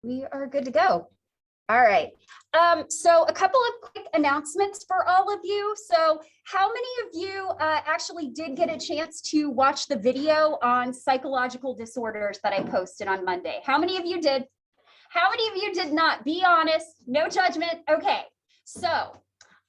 We are good to go. All right. So a couple of quick announcements for all of you. So how many of you actually did get a chance to watch the video on psychological disorders that I posted on Monday? How many of you did? How many of you did not? Be honest, no judgment. Okay. So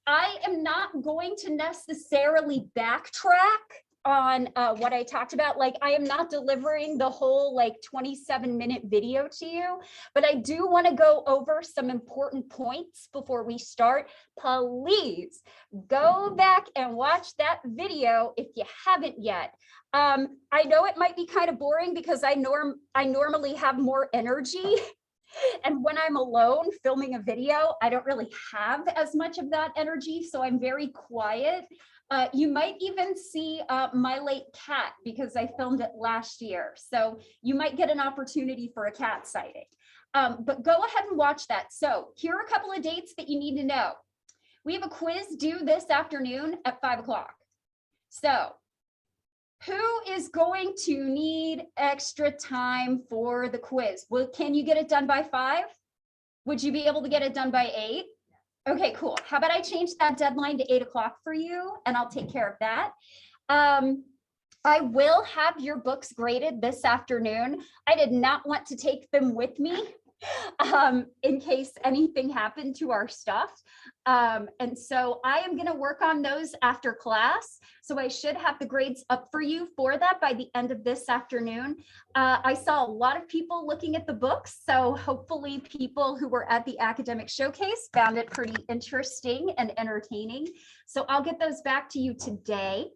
I am not going to necessarily backtrack on what I talked about. Like, I am not delivering the whole 27-minute video to you, but I do want to go over some important points before we start. Please go back and watch that video if you haven't yet. I know it might be kind of boring because I normally have more energy. And when I'm alone filming a video, I don't really have as much of that energy, so I'm very quiet. You might even see my late cat because I filmed it last year. So you might get an opportunity for a cat sighting. But go ahead and watch that. So here are a couple of dates that you need to know. We have a quiz due this afternoon at 5 o'clock. So who is going to need extra time for the quiz? Well, can you get it done by 5? Would you be able to get it done by 8? Okay, cool. How about I change that deadline to 8 o'clock for you, and I'll take care of that. I will have your books graded this afternoon. I did not want to take them with me in case anything happened to our stuff. And so I am going to work on those after class. So I should have the grades up for you for that by the end of this afternoon. I saw a lot of people looking at the books. So hopefully people who were at the academic showcase found it pretty interesting and entertaining. So I'll get those back to you today.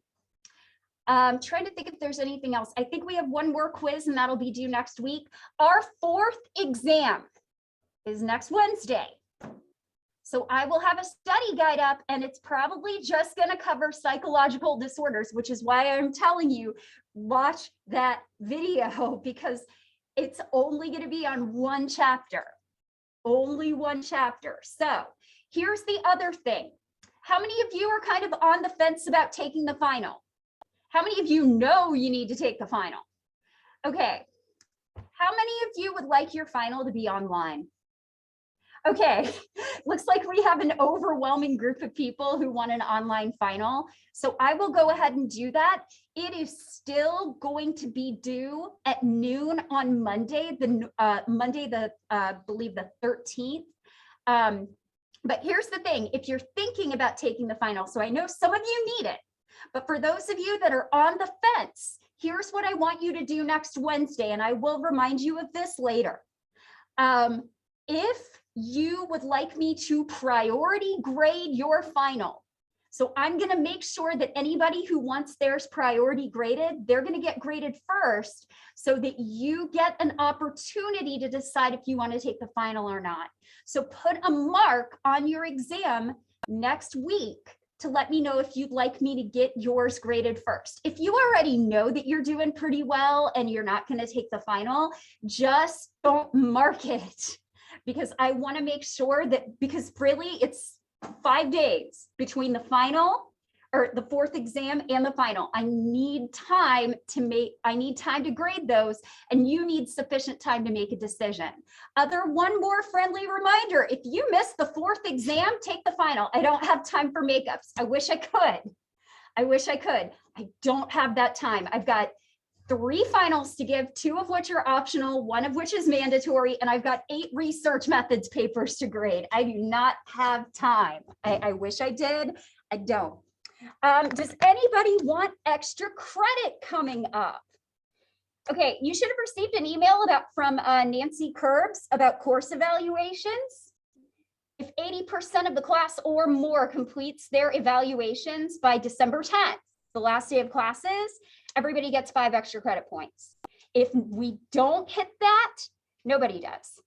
Trying to think if there's anything else. I think we have one more quiz and that'll be due next week. Our 4th exam is next Wednesday. So I will have a study guide up and it's probably just going to cover psychological disorders, which is why I'm telling you, watch that video because it's only going to be on one chapter, only one chapter. So here's the other thing. How many of you are kind of on the fence about taking the final? How many of you know you need to take the final? Okay. How many of you would like your final to be online? Okay, looks like we have an overwhelming group of people who want an online final. So I will go ahead and do that. It is still going to be due at noon on Monday, I believe the 13th. But here's the thing, if you're thinking about taking the final, so I know some of you need it, but for those of you that are on the fence, here's what I want you to do next Wednesday, and I will remind you of this later. If you would like me to priority grade your final, so I'm going to make sure that anybody who wants theirs priority graded, they're going to get graded first so that you get an opportunity to decide if you want to take the final or not. So put a mark on your exam next week to let me know if you'd like me to get yours graded first. If you already know that you're doing pretty well and you're not going to take the final, just don't mark it because I want to make sure that, because really it's 5 days between the final or the 4th exam and the final. I need time to grade those, and you need sufficient time to make a decision. One more friendly reminder, if you miss the 4th exam, take the final. I don't have time for makeups. I wish I could. I don't have that time. I've got 3 finals to give, 2 of which are optional, 1 of which is mandatory, and I've got 8 research methods papers to grade. I do not have time. I wish I did. I don't. Does anybody want extra credit coming up? Okay, you should have received an email from Nancy Curbs about course evaluations. If 80% of the class or more completes their evaluations by December 10th, the last day of classes, everybody gets 5 extra credit points. If we don't hit that, nobody does.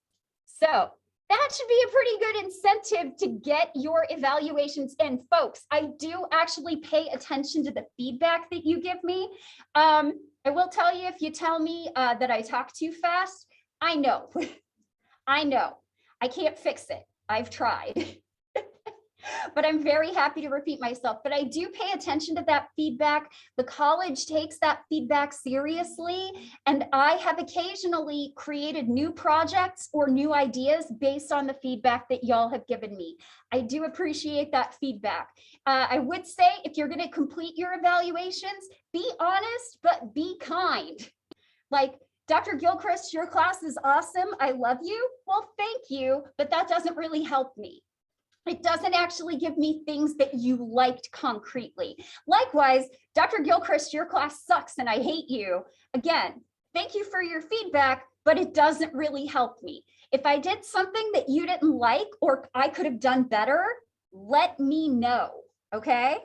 So that should be a pretty good incentive to get your evaluations in. Folks, I do actually pay attention to the feedback that you give me. I will tell you, if you tell me that I talk too fast, I know. I know. I can't fix it. I've tried. but I'm very happy to repeat myself. But I do pay attention to that feedback. The college takes that feedback seriously, and I have occasionally created new projects or new ideas based on the feedback that y'all have given me. I do appreciate that feedback. I would say if you're going to complete your evaluations, be honest, but be kind. Like, Dr. Gilchrist, your class is awesome. I love you. Well, thank you, but that doesn't really help me. It doesn't actually give me things that you liked concretely. Likewise, Dr. Gilchrist, your class sucks and I hate you. Again, thank you for your feedback, but it doesn't really help me. If I did something that you didn't like or I could have done better, let me know, okay?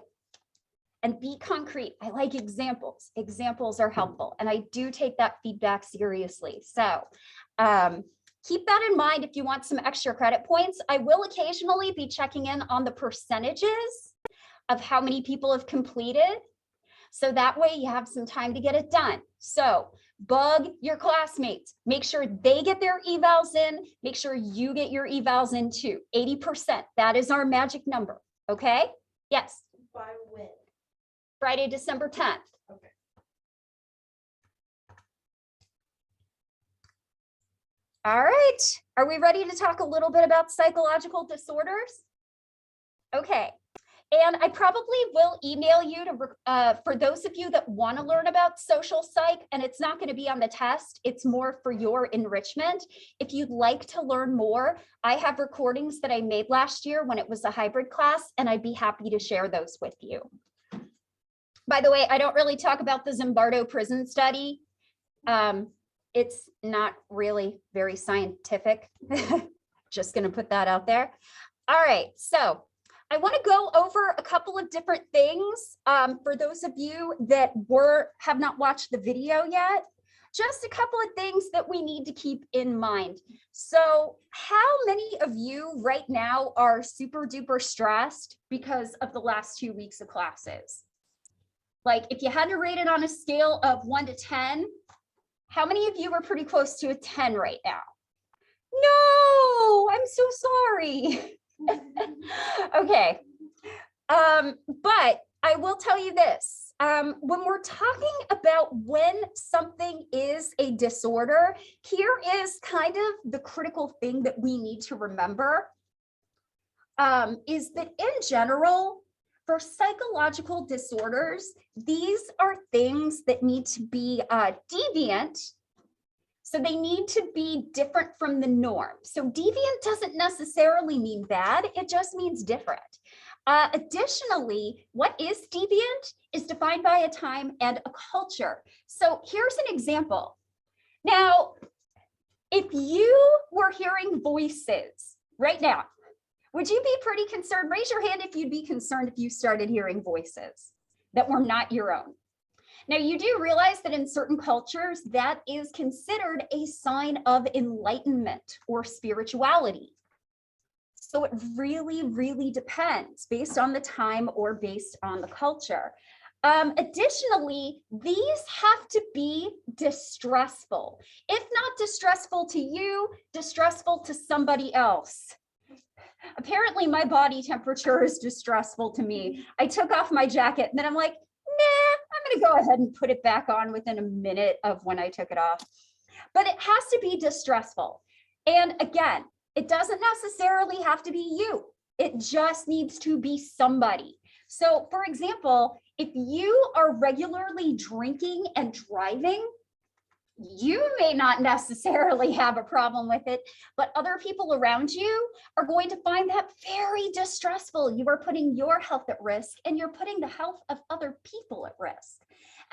And be concrete. I like examples. Examples are helpful, and I do take that feedback seriously. So keep that in mind if you want some extra credit points. I will occasionally be checking in on the percentages of how many people have completed. So that way you have some time to get it done. So bug your classmates, make sure they get their evals in, make sure you get your evals in too. 80%, that is our magic number, okay? Yes? By when? Friday, December 10th. Okay. All right, are we ready to talk a little bit about psychological disorders? Okay, and I probably will email you to for those of you that want to learn about social psych, and it's not going to be on the test, it's more for your enrichment. If you'd like to learn more, I have recordings that I made last year when it was a hybrid class, and I'd be happy to share those with you. By the way, I don't really talk about the Zimbardo prison study. It's not really very scientific. Just going to put that out there. All right, so I want to go over a couple of different things for those of you that have not watched the video yet. Just a couple of things that we need to keep in mind. So how many of you right now are super duper stressed because of the last 2 weeks of classes? Like, if you had to rate it on a scale of 1 to 10, how many of you are pretty close to a 10 right now? No, I'm so sorry. Okay. But I will tell you this. When we're talking about when something is a disorder, here is kind of the critical thing that we need to remember, is that in general, for psychological disorders, these are things that need to be deviant. So they need to be different from the norm. So deviant doesn't necessarily mean bad, it just means different. Additionally, what is deviant is defined by a time and a culture. So here's an example. Now, if you were hearing voices right now, would you be pretty concerned? Raise your hand if you'd be concerned if you started hearing voices that were not your own. Now, you do realize that in certain cultures, that is considered a sign of enlightenment or spirituality. So it really, really depends based on the time or based on the culture. Additionally, these have to be distressful. If not distressful to you, distressful to somebody else. Apparently my body temperature is distressful to me. I took off my jacket and then I'm like, nah, I'm gonna go ahead and put it back on within a minute of when I took it off. But it has to be distressful. And again, it doesn't necessarily have to be you. It just needs to be somebody. So for example, if you are regularly drinking and driving, you may not necessarily have a problem with it, but other people around you are going to find that very distressful. You are putting your health at risk and you're putting the health of other people at risk.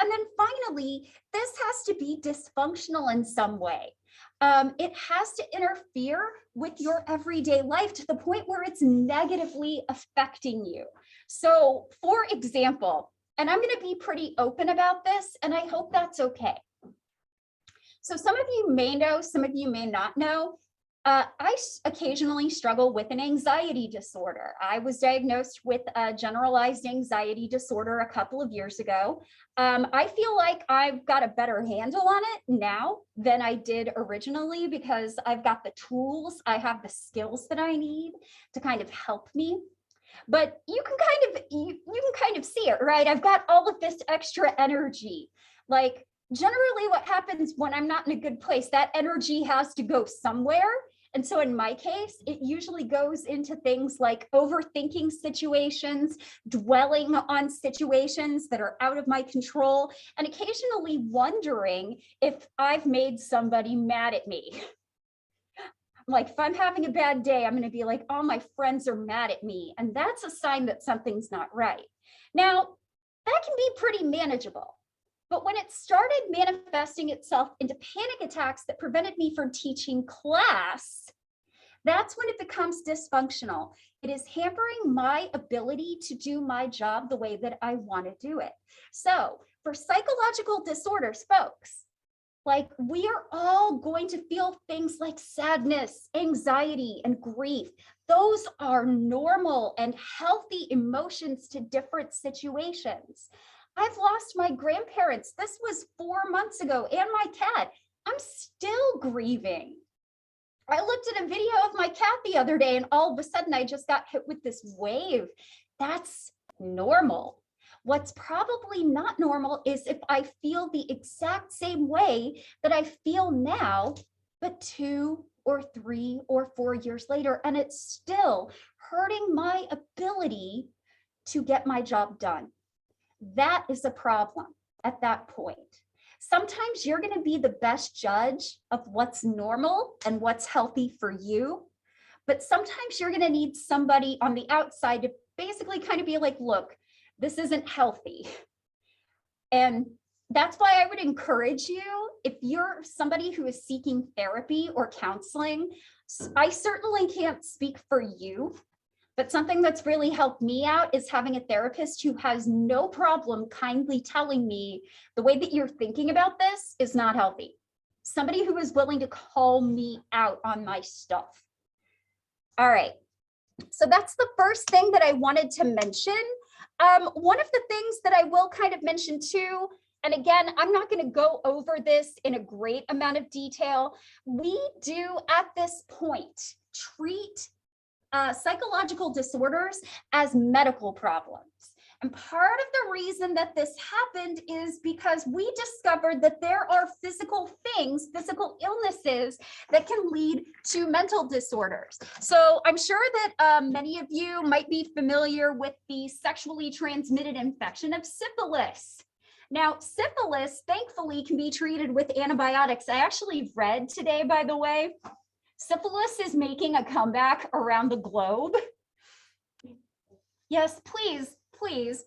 And then finally, this has to be dysfunctional in some way. It has to interfere with your everyday life to the point where it's negatively affecting you. So for example, and I'm going to be pretty open about this, and I hope that's okay. So some of you may know, some of you may not know, I occasionally struggle with an anxiety disorder. I was diagnosed with a generalized anxiety disorder a couple of years ago. I feel like I've got a better handle on it now than I did originally because I've got the tools, I have the skills that I need to kind of help me. But you can kind of see it, right? I've got all of this extra energy. Like generally what happens when I'm not in a good place, that energy has to go somewhere. And so in my case, it usually goes into things like overthinking situations, dwelling on situations that are out of my control, and occasionally wondering if I've made somebody mad at me. Like if I'm having a bad day, I'm going to be like, oh, my friends are mad at me. And that's a sign that something's not right. Now, that can be pretty manageable. But when it started manifesting itself into panic attacks that prevented me from teaching class, that's when it becomes dysfunctional. It is hampering my ability to do my job the way that I want to do it. So for psychological disorders, folks, like we are all going to feel things like sadness, anxiety, and grief. Those are normal and healthy emotions to different situations. I've lost my grandparents. This was 4 months ago, and my cat. I'm still grieving. I looked at a video of my cat the other day, and all of a sudden I just got hit with this wave. That's normal. What's probably not normal is if I feel the exact same way that I feel now, but 2 or 3 or 4 years later, and it's still hurting my ability to get my job done. That is a problem at that point. Sometimes you're going to be the best judge of what's normal and what's healthy for you, but sometimes you're going to need somebody on the outside to basically kind of be like, look, this isn't healthy. And that's why I would encourage you, if you're somebody who is seeking therapy or counseling, I certainly can't speak for you, but something that's really helped me out is having a therapist who has no problem kindly telling me the way that you're thinking about this is not healthy. Somebody who is willing to call me out on my stuff. All right, so that's the first thing that I wanted to mention. One of the things that I will kind of mention too, and again, I'm not going to go over this in a great amount of detail. We do at this point treat psychological disorders as medical problems. And part of the reason that this happened is because we discovered that there are physical things, physical illnesses that can lead to mental disorders. So I'm sure that many of you might be familiar with the sexually transmitted infection of syphilis. Now, syphilis, thankfully, can be treated with antibiotics. I actually read today, by the way, syphilis is making a comeback around the globe. Yes, please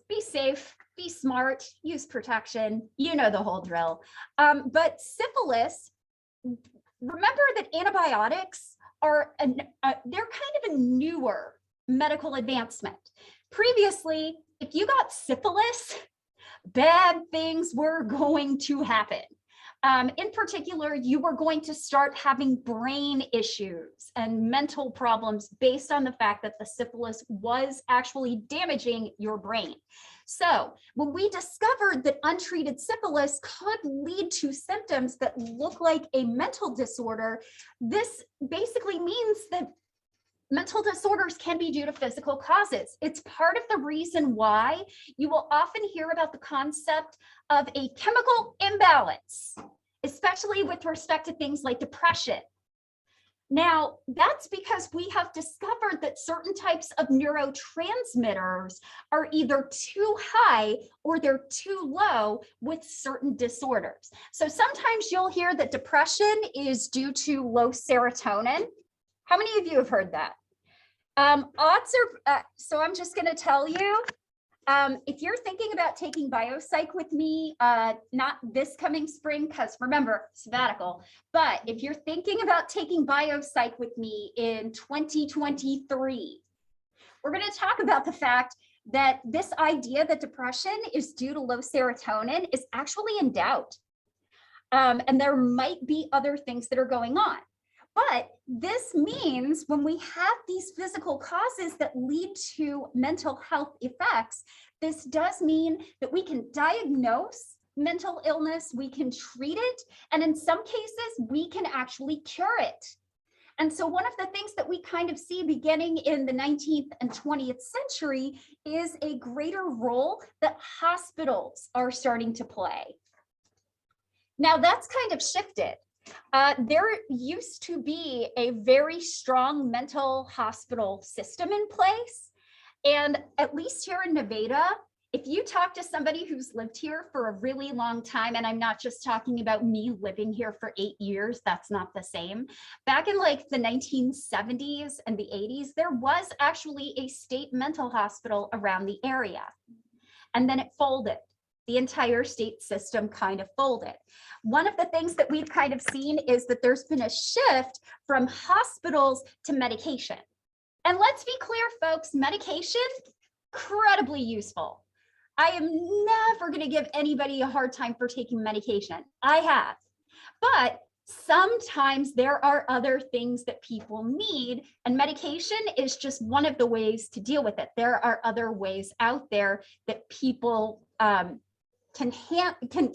be safe, be smart, use protection. You know the whole drill. But syphilis, remember that antibiotics are, they're kind of a newer medical advancement. Previously, if you got syphilis, bad things were going to happen. In particular, you were going to start having brain issues and mental problems based on the fact that the syphilis was actually damaging your brain. So when we discovered that untreated syphilis could lead to symptoms that look like a mental disorder, this basically means that mental disorders can be due to physical causes. It's part of the reason why you will often hear about the concept of a chemical imbalance, especially with respect to things like depression. Now, that's because we have discovered that certain types of neurotransmitters are either too high or they're too low with certain disorders. So sometimes you'll hear that depression is due to low serotonin. How many of you have heard that? Odds are, so I'm just going to tell you, if you're thinking about taking biopsych with me, not this coming spring, because remember, sabbatical, but if you're thinking about taking biopsych with me in 2023, we're going to talk about the fact that this idea that depression is due to low serotonin is actually in doubt. And there might be other things that are going on. But this means when we have these physical causes that lead to mental health effects, this does mean that we can diagnose mental illness, we can treat it, and in some cases, we can actually cure it. And so one of the things that we kind of see beginning in the 19th and 20th century is a greater role that hospitals are starting to play. Now that's kind of shifted. There used to be a very strong mental hospital system in place. And at least here in Nevada, if you talk to somebody who's lived here for a really long time, and I'm not just talking about me living here for 8 years, that's not the same. Back in like the 1970s and the 80s, there was actually a state mental hospital around the area. And then it folded. The entire state system kind of folded. One of the things that we've kind of seen is that there's been a shift from hospitals to medication. And let's be clear, folks, medication, incredibly useful. I am never going to give anybody a hard time for taking medication. I have. But sometimes there are other things that people need, and medication is just one of the ways to deal with it. There are other ways out there that people can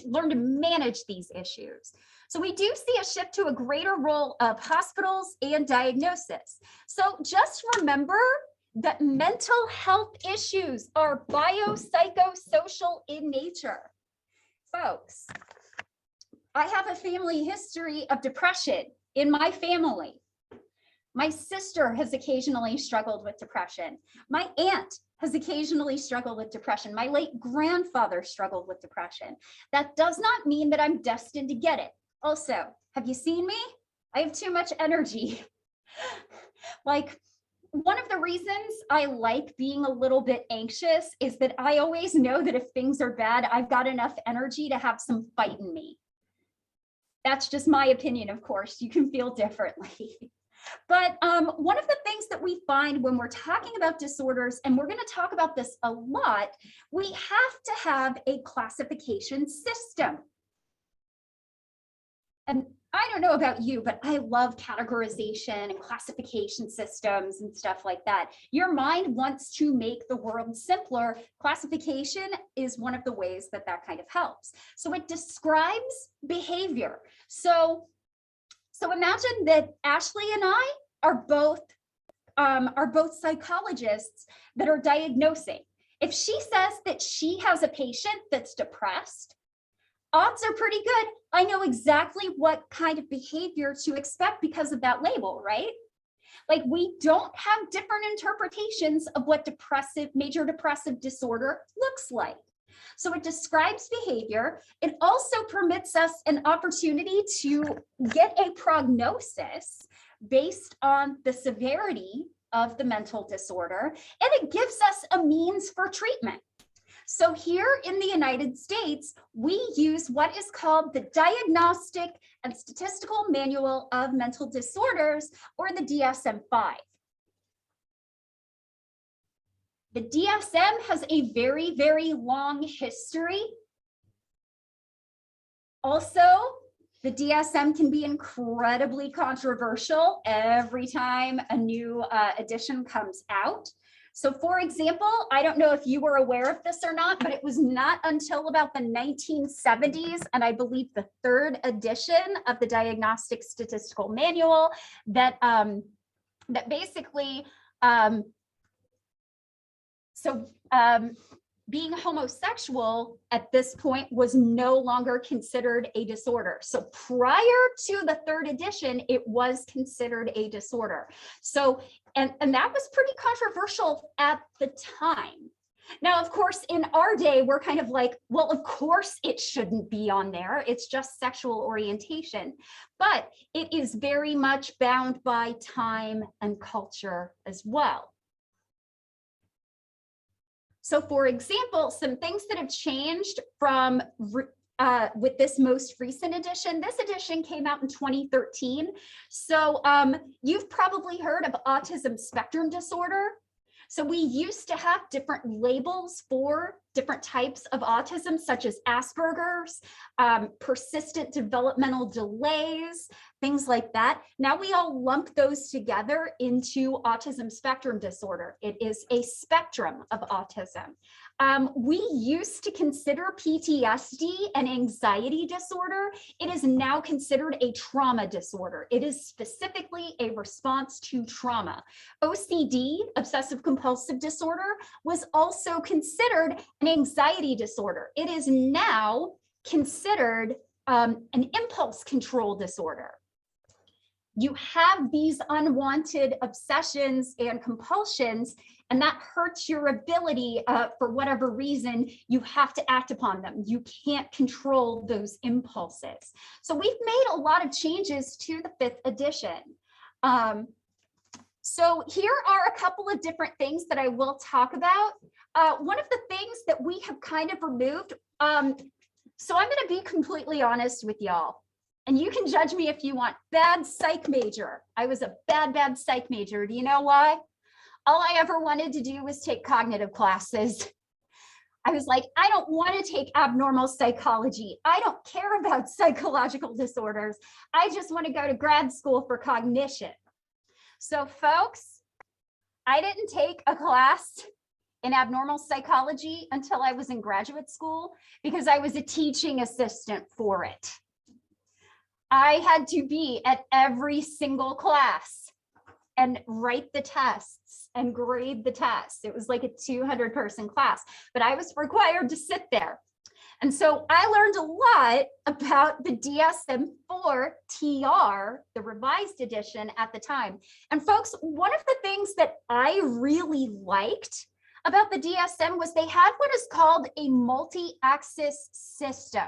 learn to manage these issues. So we do see a shift to a greater role of hospitals and diagnosis. So just remember that mental health issues are biopsychosocial in nature. Folks, I have a family history of depression in my family. My sister has occasionally struggled with depression. My aunt has occasionally struggled with depression. My late grandfather struggled with depression. That does not mean that I'm destined to get it. Also, have you seen me? I have too much energy. Like, one of the reasons I like being a little bit anxious is that I always know that if things are bad, I've got enough energy to have some fight in me. That's just my opinion, of course. You can feel differently. But one of the things that we find when we're talking about disorders, and we're going to talk about this a lot, we have to have a classification system. And I don't know about you, but I love categorization and classification systems and stuff like that. Your mind wants to make the world simpler. Classification is one of the ways that that kind of helps. So it describes behavior. So imagine that Ashley and I are both psychologists that are diagnosing. If she says that she has a patient that's depressed, odds are pretty good. I know exactly what kind of behavior to expect because of that label, right? Like, we don't have different interpretations of what major depressive disorder looks like. So it describes behavior. It also permits us an opportunity to get a prognosis based on the severity of the mental disorder, and it gives us a means for treatment. So here in the United States, we use what is called the Diagnostic and Statistical Manual of Mental Disorders, or the DSM-5. The DSM has a very, very long history. Also, the DSM can be incredibly controversial every time a new edition comes out. So for example, I don't know if you were aware of this or not, but it was not until about the 1970s, and I believe the 3rd edition of the Diagnostic Statistical Manual, that basically, being homosexual at this point was no longer considered a disorder. So prior to the 3rd edition, it was considered a disorder. So, and that was pretty controversial at the time. Now, of course, in our day, we're kind of like, well, of course it shouldn't be on there. It's just sexual orientation. But it is very much bound by time and culture as well. So for example, some things that have changed from with this most recent edition. This edition came out in 2013. So you've probably heard of autism spectrum disorder. So we used to have different labels for different types of autism, such as Asperger's, persistent developmental delays, things like that. Now we all lump those together into autism spectrum disorder. It is a spectrum of autism. We used to consider PTSD an anxiety disorder. It is now considered a trauma disorder. It is specifically a response to trauma. OCD, obsessive compulsive disorder, was also considered an anxiety disorder. It is now considered an impulse control disorder. You have these unwanted obsessions and compulsions, and that hurts your ability, for whatever reason, you have to act upon them. You can't control those impulses. So we've made a lot of changes to the 5th edition. So here are a couple of different things that I will talk about. One of the things that we have kind of removed, so I'm going to be completely honest with y'all. And you can judge me if you want. Bad psych major. I was a bad psych major. Do you know why? All I ever wanted to do was take cognitive classes. I was like, I don't want to take abnormal psychology. I don't care about psychological disorders. I just want to go to grad school for cognition. So folks, I didn't take a class in abnormal psychology until I was in graduate school because I was a teaching assistant for it. I had to be at every single class and write the tests and grade the tests. It was like a 200-person class, but I was required to sit there. And so I learned a lot about the DSM-4 TR, the revised edition at the time. And folks, one of the things that I really liked about the DSM was they had what is called a multi-axis system.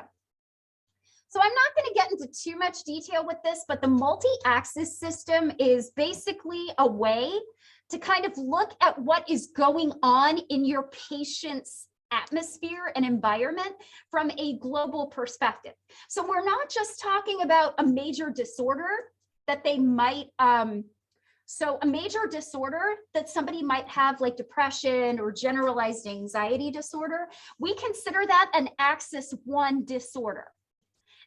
So I'm not going to get into too much detail with this, but the multi-axis system is basically a way to kind of look at what is going on in your patient's atmosphere and environment from a global perspective. So we're not just talking about a major disorder that they might, so a major disorder that somebody might have, like depression or generalized anxiety disorder, we consider that an axis 1 disorder.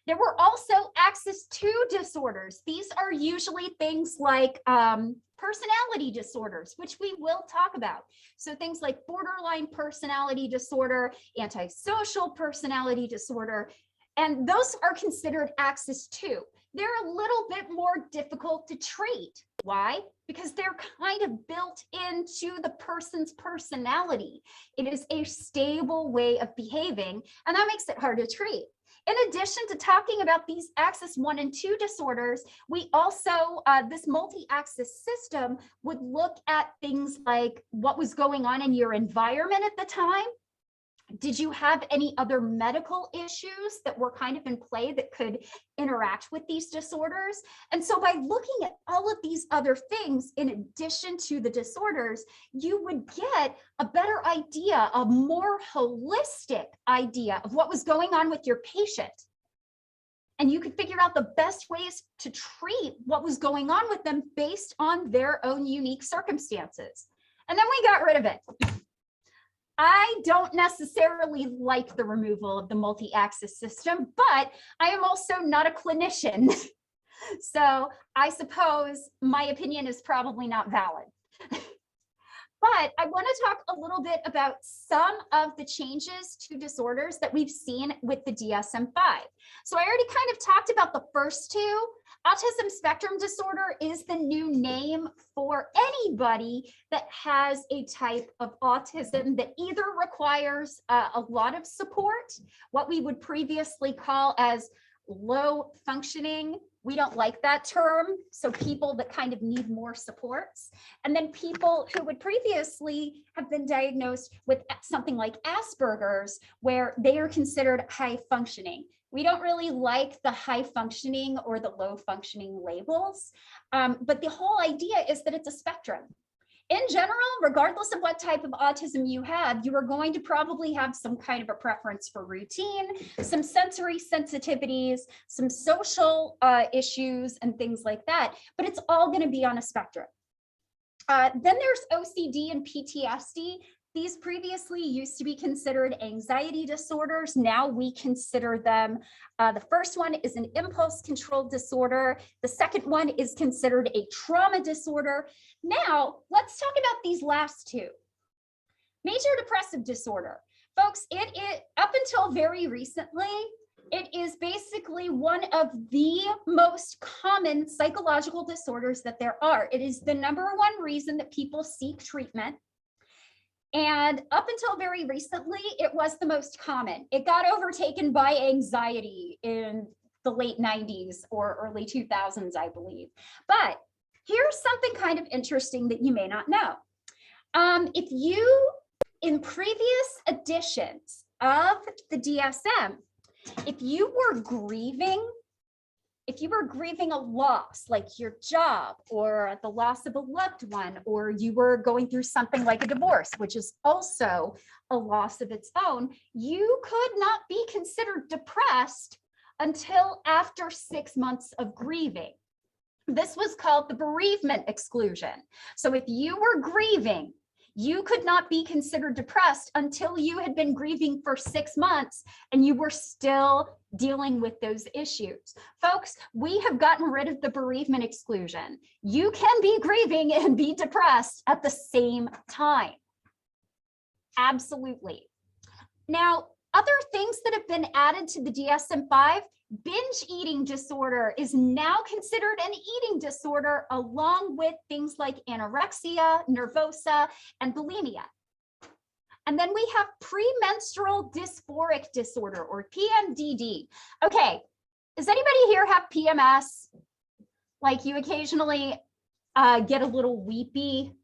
There were also axis 2 disorders. These are usually things like personality disorders, which we will talk about. So things like borderline personality disorder, antisocial personality disorder, and those are considered axis 2. They're a little bit more difficult to treat. Why? Because they're kind of built into the person's personality. It is a stable way of behaving, and that makes it hard to treat. In addition to talking about these axis 1 and 2 disorders, we also, this multi-axis system would look at things like what was going on in your environment at the time. Did you have any other medical issues that were kind of in play that could interact with these disorders? And so by looking at all of these other things, in addition to the disorders, you would get a better idea, a more holistic idea of what was going on with your patient. And you could figure out the best ways to treat what was going on with them based on their own unique circumstances. And then we got rid of it. I don't necessarily like the removal of the multi-axis system, but I am also not a clinician. So I suppose my opinion is probably not valid. But I want to talk a little bit about some of the changes to disorders that we've seen with the DSM-5. So I already kind of talked about the first two. Autism spectrum disorder is the new name for anybody that has a type of autism that either requires a lot of support, what we would previously call as low functioning. We don't like that term. So people that kind of need more supports. And then people who would previously have been diagnosed with something like Asperger's, where they are considered high functioning. We don't really like the high functioning or the low functioning labels, but the whole idea is that it's a spectrum. In general, regardless of what type of autism you have, you are going to probably have some kind of a preference for routine, some sensory sensitivities, some social issues and things like that, but it's all going to be on a spectrum. Then there's OCD and PTSD. These previously used to be considered anxiety disorders. Now we consider them, the first one is an impulse control disorder. The second one is considered a trauma disorder. Now let's talk about these last two. Major depressive disorder. Folks, it is up until very recently, it is basically one of the most common psychological disorders that there are. It is the #1 reason that people seek treatment. And up until very recently, it was the most common. It got overtaken by anxiety in the late 90s or early 2000s, I believe. But here's something kind of interesting that you may not know. If you, in previous editions of the DSM, if you were grieving a loss, like your job or the loss of a loved one, or you were going through something like a divorce, which is also a loss of its own, you could not be considered depressed until after 6 months of grieving. This was called the bereavement exclusion. So if you were grieving, you could not be considered depressed until you had been grieving for 6 months and you were still dealing with those issues. Folks, we have gotten rid of the bereavement exclusion. You can be grieving and be depressed at the same time. Absolutely. Now, other things that have been added to the DSM-5, binge eating disorder is now considered an eating disorder, along with things like anorexia, nervosa, and bulimia. And then we have premenstrual dysphoric disorder, or PMDD. Okay, does anybody here have PMS? Like you occasionally get a little weepy,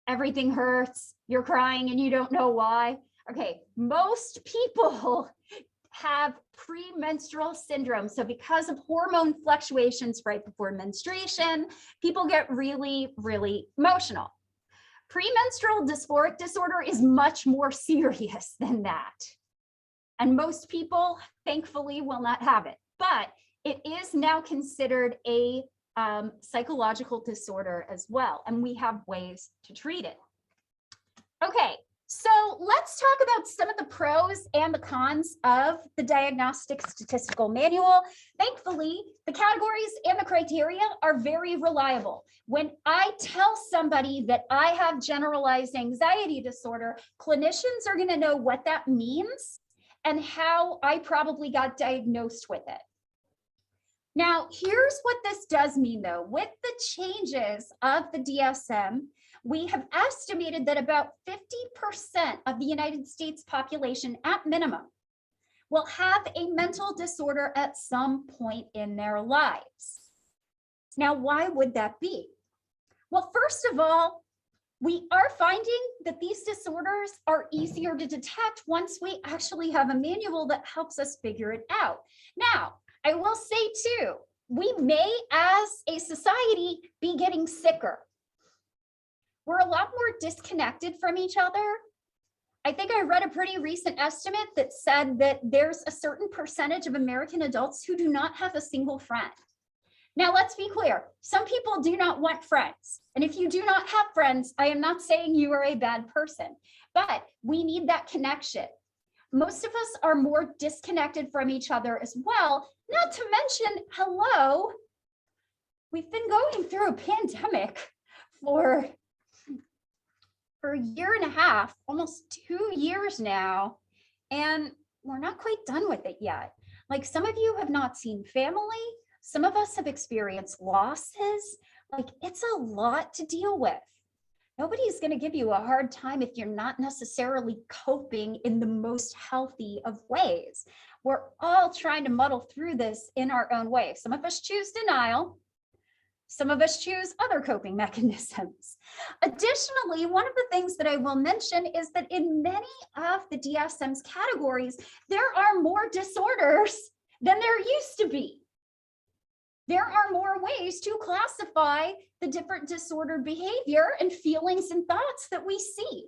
everything hurts, you're crying and you don't know why. Okay, most people have premenstrual syndrome. So because of hormone fluctuations right before menstruation, people get really, really emotional. Premenstrual dysphoric disorder is much more serious than that. And most people, thankfully, will not have it. But it is now considered a psychological disorder as well. And we have ways to treat it. Okay. So let's talk about some of the pros and the cons of the Diagnostic Statistical Manual. Thankfully, the categories and the criteria are very reliable. When I tell somebody that I have generalized anxiety disorder, clinicians are going to know what that means and how I probably got diagnosed with it. Now, here's what this does mean, though. With the changes of the DSM, we have estimated that about 50% of the United States population at minimum will have a mental disorder at some point in their lives. Now, why would that be? Well, first of all, we are finding that these disorders are easier to detect once we actually have a manual that helps us figure it out. Now, I will say too, we may as a society be getting sicker. We're a lot more disconnected from each other. I think I read a pretty recent estimate that said that there's a certain percentage of American adults who do not have a single friend. Now, let's be clear. Some people do not want friends. And if you do not have friends, I am not saying you are a bad person, but we need that connection. Most of us are more disconnected from each other as well, not to mention, hello, we've been going through a pandemic for a year and a half, almost 2 years now, and we're not quite done with it yet. Like, some of you have not seen family, some of us have experienced losses. Like, it's a lot to deal with. Nobody's going to give you a hard time if you're not necessarily coping in the most healthy of ways. We're all trying to muddle through this in our own way. Some of us choose denial. Some of us choose other coping mechanisms. Additionally, one of the things that I will mention is that in many of the DSM's categories, there are more disorders than there used to be. There are more ways to classify the different disordered behavior and feelings and thoughts that we see.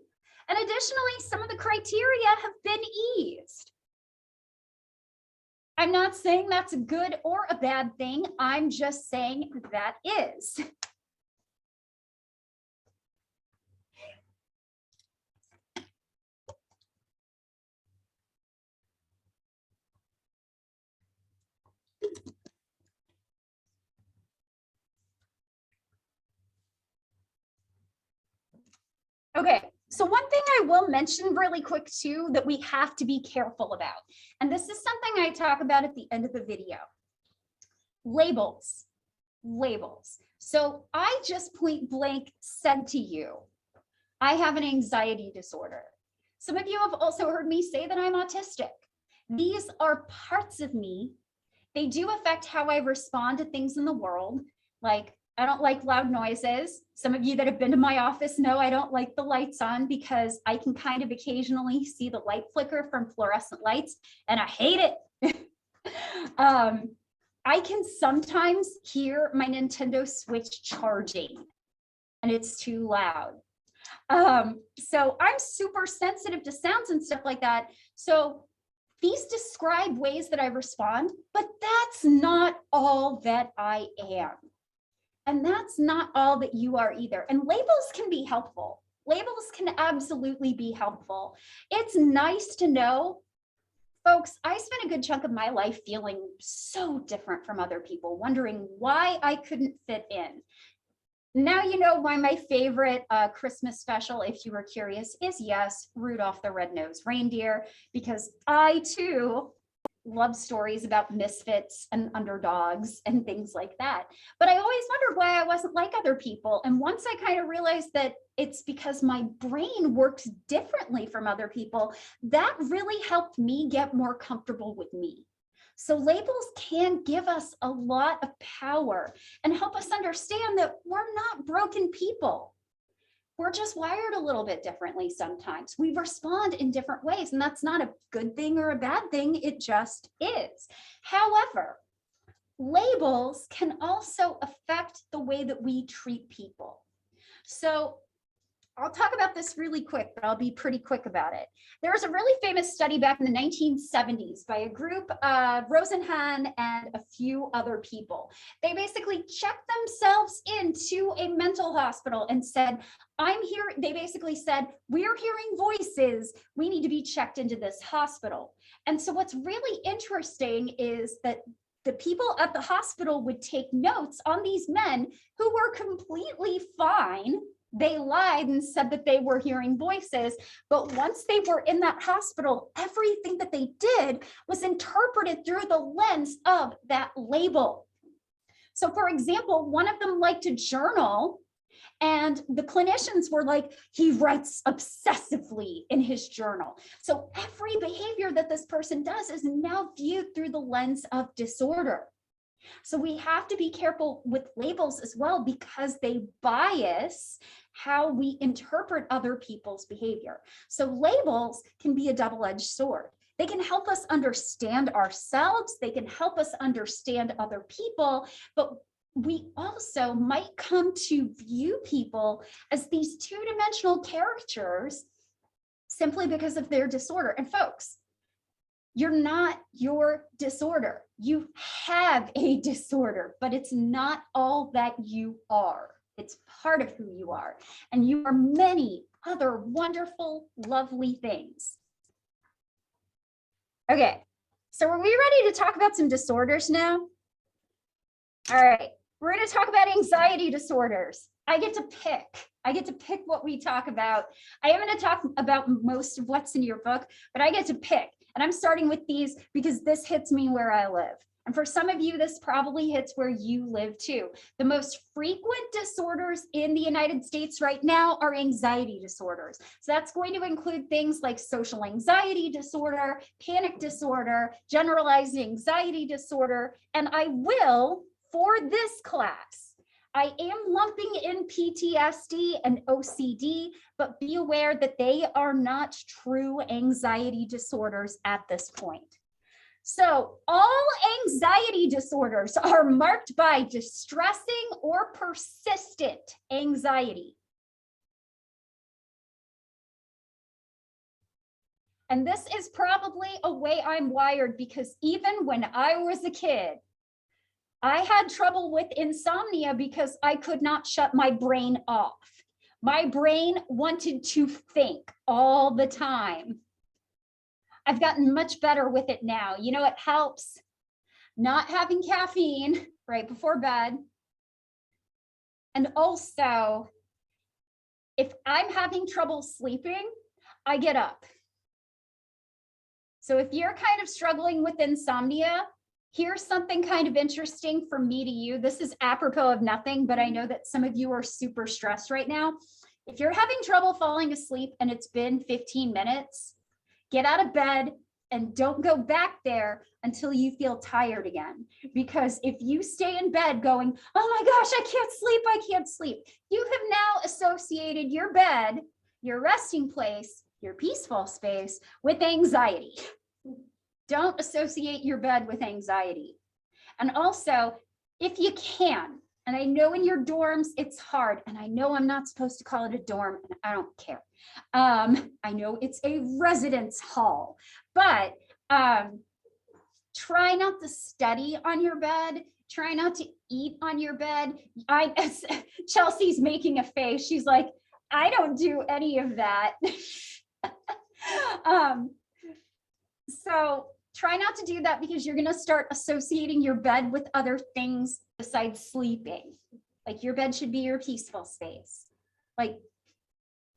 And additionally, some of the criteria have been eased. I'm not saying that's a good or a bad thing. I'm just saying that is. Okay, So one thing I will mention really quick too, that we have to be careful about, and this is something I talk about at the end of the video, labels. So I just point blank said to you, I have an anxiety disorder. Some of you have also heard me say that I'm autistic. These are parts of me. They do affect how I respond to things in the world. Like, I don't like loud noises. Some of you that have been to my office know I don't like the lights on because I can kind of occasionally see the light flicker from fluorescent lights, and I hate it. I can sometimes hear my Nintendo Switch charging, and it's too loud. So I'm super sensitive to sounds and stuff like that. So these describe ways that I respond, but that's not all that I am. And that's not all that you are either. And labels can be helpful. Labels can absolutely be helpful. It's nice to know, folks, I spent a good chunk of my life feeling so different from other people, wondering why I couldn't fit in. Now you know why my favorite Christmas special, if you were curious, is yes, Rudolph the Red-Nosed Reindeer, because I too love stories about misfits and underdogs and things like that. But I always wondered why I wasn't like other people. And once I kind of realized that it's because my brain works differently from other people, that really helped me get more comfortable with me. So labels can give us a lot of power and help us understand that we're not broken people. We're just wired a little bit differently sometimes. We respond in different ways, and that's not a good thing or a bad thing. It just is. However, labels can also affect the way that we treat people. So I'll talk about this really quick, but I'll be pretty quick about it. There was a really famous study back in the 1970s by a group, Rosenhan and a few other people. They basically checked themselves into a mental hospital and said, I'm here. They basically said, we're hearing voices. We need to be checked into this hospital. And so what's really interesting is that the people at the hospital would take notes on these men who were completely fine. They lied and said that they were hearing voices, but once they were in that hospital, everything that they did was interpreted through the lens of that label. So for example, one of them liked to journal, and the clinicians were like, he writes obsessively in his journal. So every behavior that this person does is now viewed through the lens of disorder. So we have to be careful with labels as well, because they bias how we interpret other people's behavior. So labels can be a double-edged sword. They can help us understand ourselves. They can help us understand other people, but we also might come to view people as these two-dimensional characters simply because of their disorder. And folks, you're not your disorder. You have a disorder, but it's not all that you are. It's part of who you are. And you are many other wonderful, lovely things. Okay, so are we ready to talk about some disorders now? All right, we're going to talk about anxiety disorders. I get to pick what we talk about. I am going to talk about most of what's in your book, but I get to pick. And I'm starting with these because this hits me where I live. And for some of you, this probably hits where you live too. The most frequent disorders in the United States right now are anxiety disorders. So that's going to include things like social anxiety disorder, panic disorder, generalized anxiety disorder. And I will, for this class, I am lumping in PTSD and OCD, but be aware that they are not true anxiety disorders at this point. So all anxiety disorders are marked by distressing or persistent anxiety. And this is probably a way I'm wired, because even when I was a kid, I had trouble with insomnia because I could not shut my brain off. My brain wanted to think all the time. I've gotten much better with it now. You know, it helps not having caffeine right before bed. And also, If I'm having trouble sleeping, I get up. So if you're kind of struggling with insomnia, here's something kind of interesting from me to you. This is apropos of nothing, but I know that some of you are super stressed right now. If you're having trouble falling asleep and it's been 15 minutes, get out of bed and don't go back there until you feel tired again. Because if you stay in bed going, oh my gosh, I can't sleep, you have now associated your bed, your resting place, your peaceful space with anxiety. Don't associate your bed with anxiety. And also, if you can, and I know in your dorms it's hard, and I know I'm not supposed to call it a dorm, and I don't care. I know it's a residence hall, but try not to study on your bed. Try not to eat on your bed. Chelsea's making a face. She's like, I don't do any of that. So try not to do that, because you're going to start associating your bed with other things besides sleeping. Like, your bed should be your peaceful space. Like,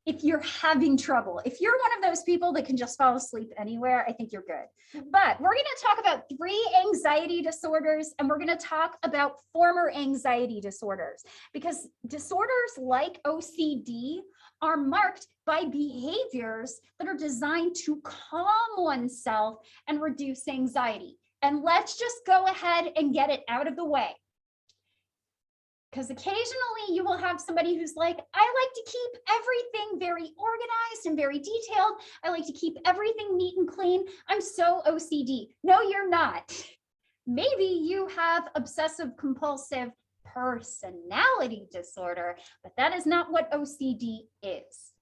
if you're having trouble, if you're one of those people that can just fall asleep anywhere, I think you're good. But we're going to talk about 3 anxiety disorders, and we're going to talk about former anxiety disorders, because disorders like OCD are marked by behaviors that are designed to calm oneself and reduce anxiety. And let's just go ahead and get it out of the way. Because occasionally you will have somebody who's like, I like to keep everything very organized and very detailed. I like to keep everything neat and clean. I'm so OCD. No, you're not. Maybe you have obsessive compulsive personality disorder, but that is not what OCD is.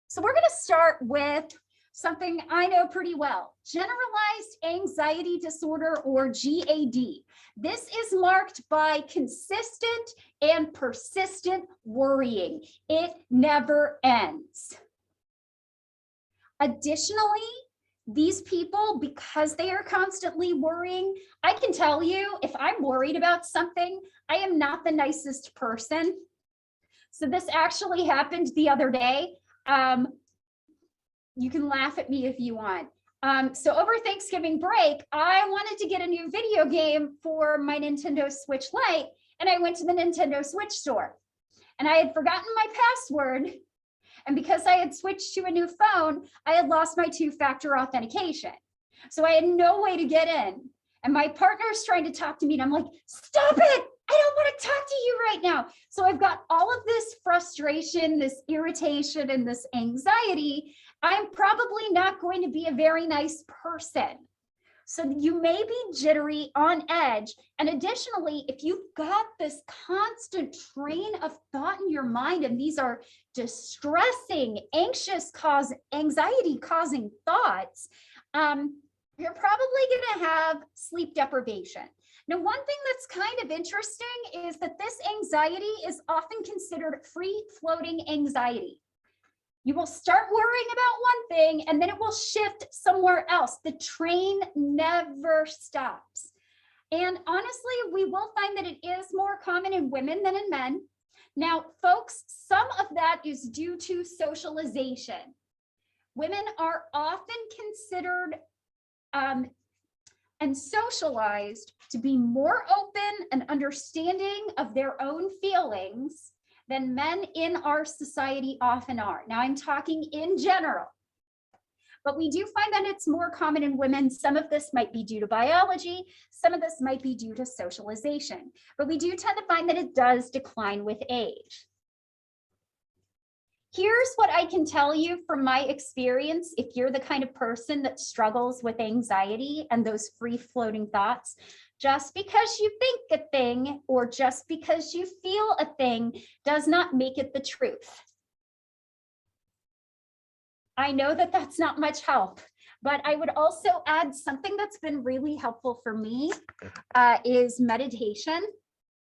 So we're going to start with something I know pretty well: generalized anxiety disorder, or GAD. This is marked by consistent and persistent worrying. It never ends. Additionally, these people, because they are constantly worrying, I can tell you, if I'm worried about something, I am not the nicest person. So this actually happened the other day. You can laugh at me if you want. So over Thanksgiving break, I wanted to get a new video game for my Nintendo Switch Lite, and I went to the Nintendo Switch store, and I had forgotten my password. And because I had switched to a new phone, I had lost my 2-factor authentication. So I had no way to get in. And my partner's trying to talk to me, and I'm like, stop it! I don't want to talk to you right now. So I've got all of this frustration, this irritation, and this anxiety. I'm probably not going to be a very nice person. So you may be jittery, on edge. And additionally, if you've got this constant train of thought in your mind, and these are distressing, anxiety-causing thoughts, you're probably going to have sleep deprivation. Now, one thing that's kind of interesting is that this anxiety is often considered free-floating anxiety. You will start worrying about one thing, and then it will shift somewhere else. The train never stops. And honestly, we will find that it is more common in women than in men. Now, folks, some of that is due to socialization. Women are often considered and socialized to be more open and understanding of their own feelings than men in our society often are. Now, I'm talking in general, but we do find that it's more common in women. Some of this might be due to biology, some of this might be due to socialization, but we do tend to find that it does decline with age. Here's what I can tell you from my experience. If you're the kind of person that struggles with anxiety and those free-floating thoughts, just because you think a thing or just because you feel a thing does not make it the truth. I know that that's not much help, but I would also add something that's been really helpful for me is meditation.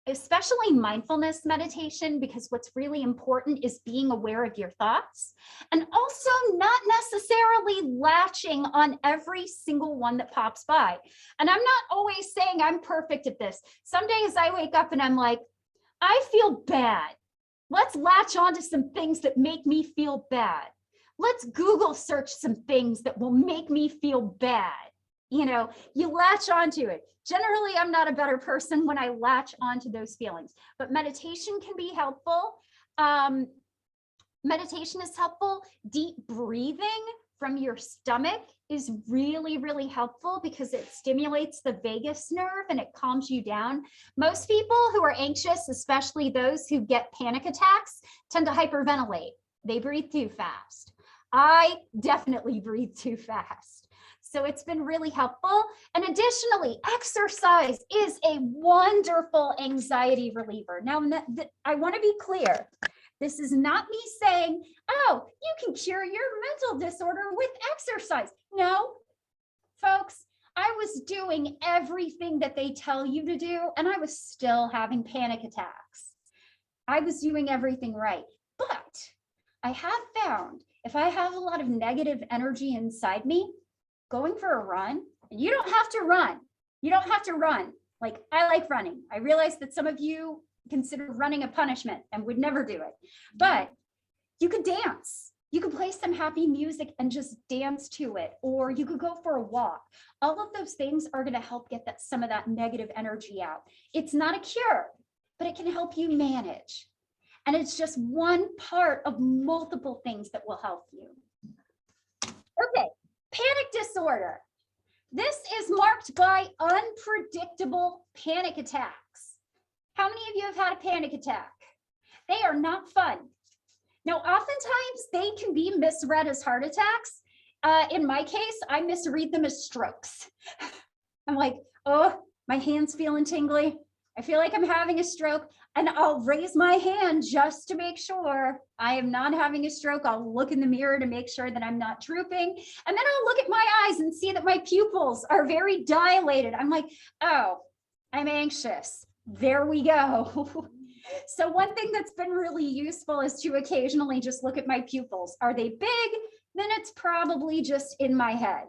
especially mindfulness meditation, because what's really important is being aware of your thoughts and also not necessarily latching on every single one that pops by. And I'm not always saying I'm perfect at this. Some days I wake up and I'm like, I feel bad. Let's latch onto some things that make me feel bad. Let's Google search some things that will make me feel bad. You know, you latch onto it. Generally, I'm not a better person when I latch onto those feelings, but meditation can be helpful. Meditation is helpful. Deep breathing from your stomach is really, really helpful because it stimulates the vagus nerve and it calms you down. Most people who are anxious, especially those who get panic attacks, tend to hyperventilate. They breathe too fast. I definitely breathe too fast. So it's been really helpful. And additionally, exercise is a wonderful anxiety reliever. Now, I want to be clear. This is not me saying, oh, you can cure your mental disorder with exercise. No, folks, I was doing everything that they tell you to do, and I was still having panic attacks. I was doing everything right. But I have found if I have a lot of negative energy inside me, going for a run, and you don't have to run. You don't have to run. Like, I like running. I realize that some of you consider running a punishment and would never do it, but you could dance. You could play some happy music and just dance to it, or you could go for a walk. All of those things are going to help get some of that negative energy out. It's not a cure, but it can help you manage. And it's just one part of multiple things that will help you. Okay, panic disorder. This is marked by unpredictable panic attacks. How many of you have had a panic attack? They are not fun. Now, oftentimes they can be misread as heart attacks. In my case, I misread them as strokes. I'm like, oh, my hand's feeling tingly. I feel like I'm having a stroke, and I'll raise my hand just to make sure I am not having a stroke. I'll look in the mirror to make sure that I'm not drooping. And then I'll look at my eyes and see that my pupils are very dilated. I'm like, oh, I'm anxious. There we go. So one thing that's been really useful is to occasionally just look at my pupils. Are they big? Then it's probably just in my head.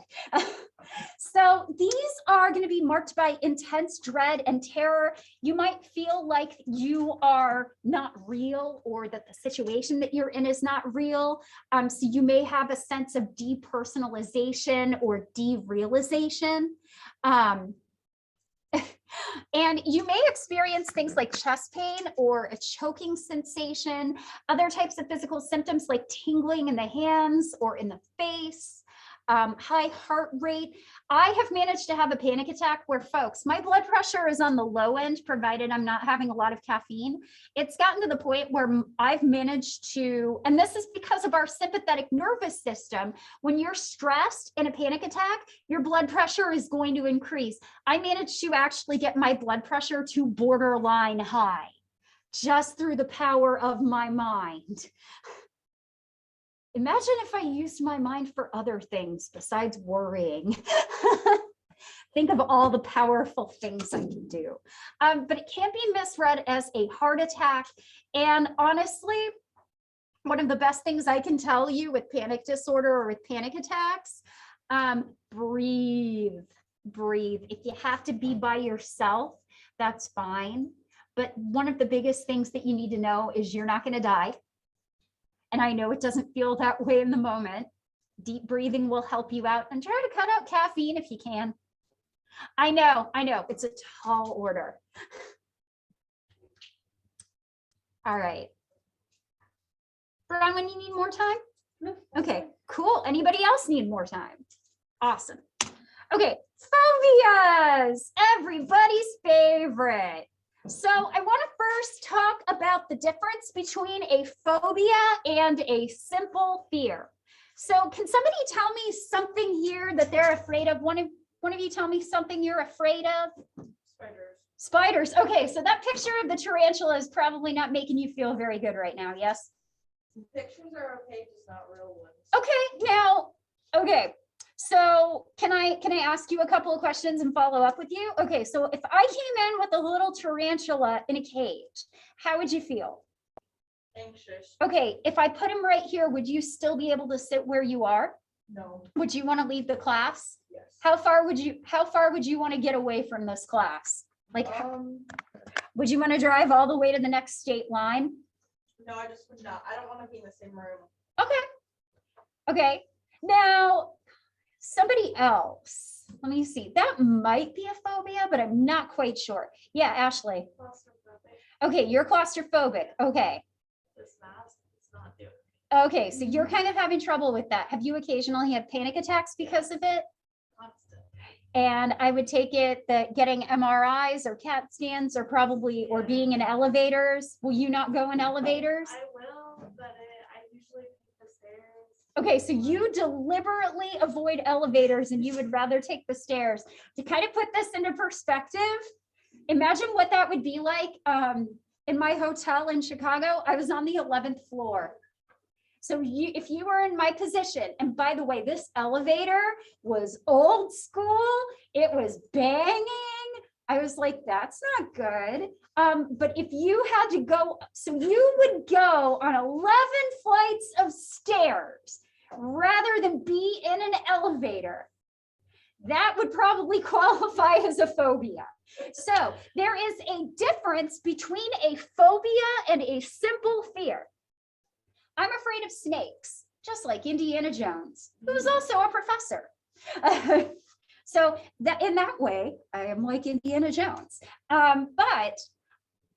So these are going to be marked by intense dread and terror. You might feel like you are not real, or that the situation that you're in is not real. So you may have a sense of depersonalization or derealization. And you may experience things like chest pain or a choking sensation, other types of physical symptoms like tingling in the hands or in the face, high heart rate. I have managed to have a panic attack where, folks, my blood pressure is on the low end, provided I'm not having a lot of caffeine. It's gotten to the point where I've managed to, and this is because of our sympathetic nervous system, when you're stressed in a panic attack, your blood pressure is going to increase. I managed to actually get my blood pressure to borderline high just through the power of my mind. Imagine if I used my mind for other things besides worrying. Think of all the powerful things I can do. But it can be misread as a heart attack. And honestly, one of the best things I can tell you with panic disorder or with panic attacks, breathe. If you have to be by yourself, that's fine. But one of the biggest things that you need to know is you're not going to die. And I know it doesn't feel that way in the moment. Deep breathing will help you out, and try to cut out caffeine if you can. I know, it's a tall order. All right. Bronwyn, you need more time? No. Okay, cool. Anybody else need more time? Awesome. Okay, phobias, everybody's favorite. So I want to first talk about the difference between a phobia and a simple fear. So can somebody tell me something here that they're afraid of? One of you tell me something you're afraid of? Spiders. Okay, so that picture of the tarantula is probably not making you feel very good right now, yes? Pictures are okay, just not real ones. Okay, now, okay. So can I ask you a couple of questions and follow up with you? Okay, so if I came in with a little tarantula in a cage, how would you feel? Anxious. Okay, if I put him right here, would you still be able to sit where you are? No. Would you want to leave the class? Yes. How far would you want to get away from this class? Like, would you want to drive all the way to the next state line? No, I just would not. I don't want to be in the same room. Okay. Okay. Now, somebody else. Let me see. That might be a phobia, but I'm not quite sure. Yeah, Ashley. Claustrophobic. Okay, you're claustrophobic. Okay. This mask is not doing. Okay, so you're kind of having trouble with that. Have you occasionally had panic attacks because of it? Constant. And I would take it that getting MRIs or CAT scans or probably, or being in elevators. Will you not go in elevators? I will, but I usually take the stairs. Okay, so you deliberately avoid elevators and you would rather take the stairs. To kind of put this into perspective, imagine what that would be like. In my hotel in Chicago, I was on the 11th floor. So if you were in my position, and by the way, this elevator was old school, it was banging. I was like, that's not good. But if you had to go, so you would go on 11 flights of stairs rather than be in an elevator. That would probably qualify as a phobia. So there is a difference between a phobia and a simple fear. I'm afraid of snakes, just like Indiana Jones, who was also a professor. So that in that way, I am like Indiana Jones. But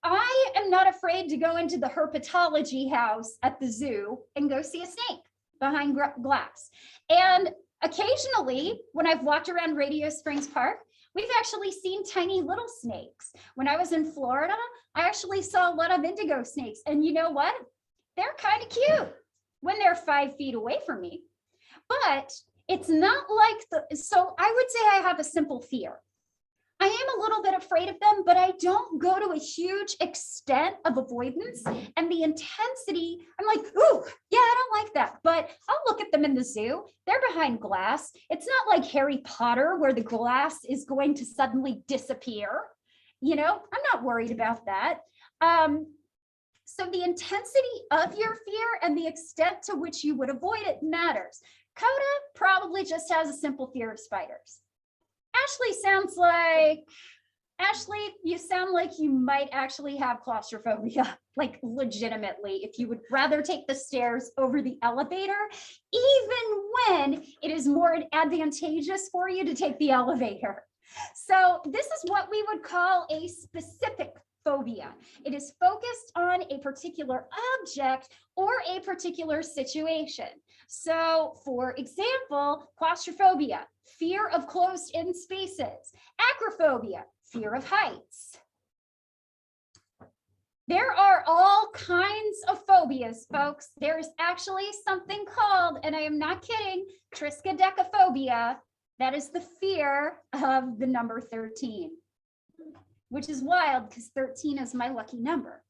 I am not afraid to go into the herpetology house at the zoo and go see a snake behind glass. And occasionally, when I've walked around Radio Springs Park, we've actually seen tiny little snakes. When I was in Florida, I actually saw a lot of indigo snakes. And you know what? They're kind of cute when they're 5 feet away from me. But it's not like so I would say I have a simple fear. I am a little bit afraid of them, but I don't go to a huge extent of avoidance. And the intensity, I'm like, ooh, yeah, I don't like that. But I'll look at them in the zoo. They're behind glass. It's not like Harry Potter where the glass is going to suddenly disappear. You know, I'm not worried about that. So the intensity of your fear and the extent to which you would avoid it matters. Coda probably just has a simple fear of spiders. Ashley, you sound like you might actually have claustrophobia, like legitimately, if you would rather take the stairs over the elevator, even when it is more advantageous for you to take the elevator. So this is what we would call a specific phobia. It is focused on a particular object or a particular situation. So for example, claustrophobia, fear of closed-in spaces. Acrophobia, fear of heights. There are all kinds of phobias, folks. There's actually something called, and I am not kidding, triskaidekaphobia. That is the fear of the number 13. Which is wild because 13 is my lucky number.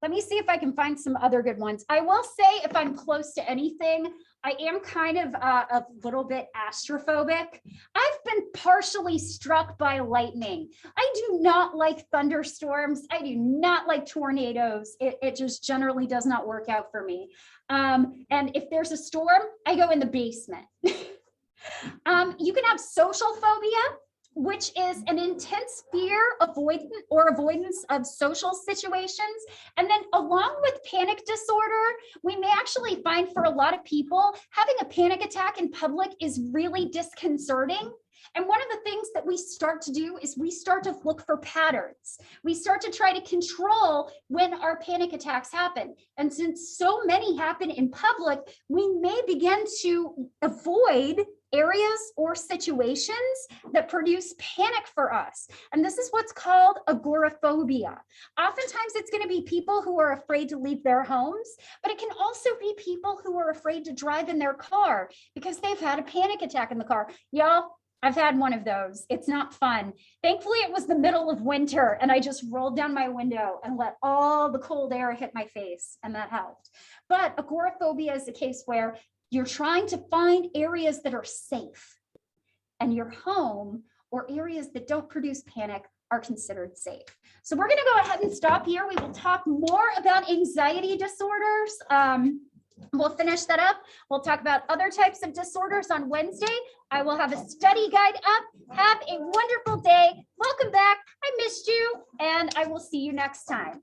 Let me see if I can find some other good ones. I will say if I'm close to anything, I am kind of a little bit astrophobic. I've been partially struck by lightning. I do not like thunderstorms. I do not like tornadoes. It just generally does not work out for me. And if there's a storm, I go in the basement. You can have social phobia, which is an intense fear avoidance of social situations. And then along with panic disorder, we may actually find for a lot of people, having a panic attack in public is really disconcerting. And one of the things that we start to do is we start to look for patterns. We start to try to control when our panic attacks happen. And since so many happen in public, we may begin to avoid areas or situations that produce panic for us. And this is what's called agoraphobia. Oftentimes it's going to be people who are afraid to leave their homes, but it can also be people who are afraid to drive in their car because they've had a panic attack in the car. Y'all, I've had one of those. It's not fun. Thankfully, it was the middle of winter and I just rolled down my window and let all the cold air hit my face, and that helped. But agoraphobia is a case where you're trying to find areas that are safe, and your home or areas that don't produce panic are considered safe. So we're going to go ahead and stop here. We will talk more about anxiety disorders. We'll finish that up. We'll talk about other types of disorders on Wednesday. I will have a study guide up. Have a wonderful day. Welcome back. I missed you, and I will see you next time.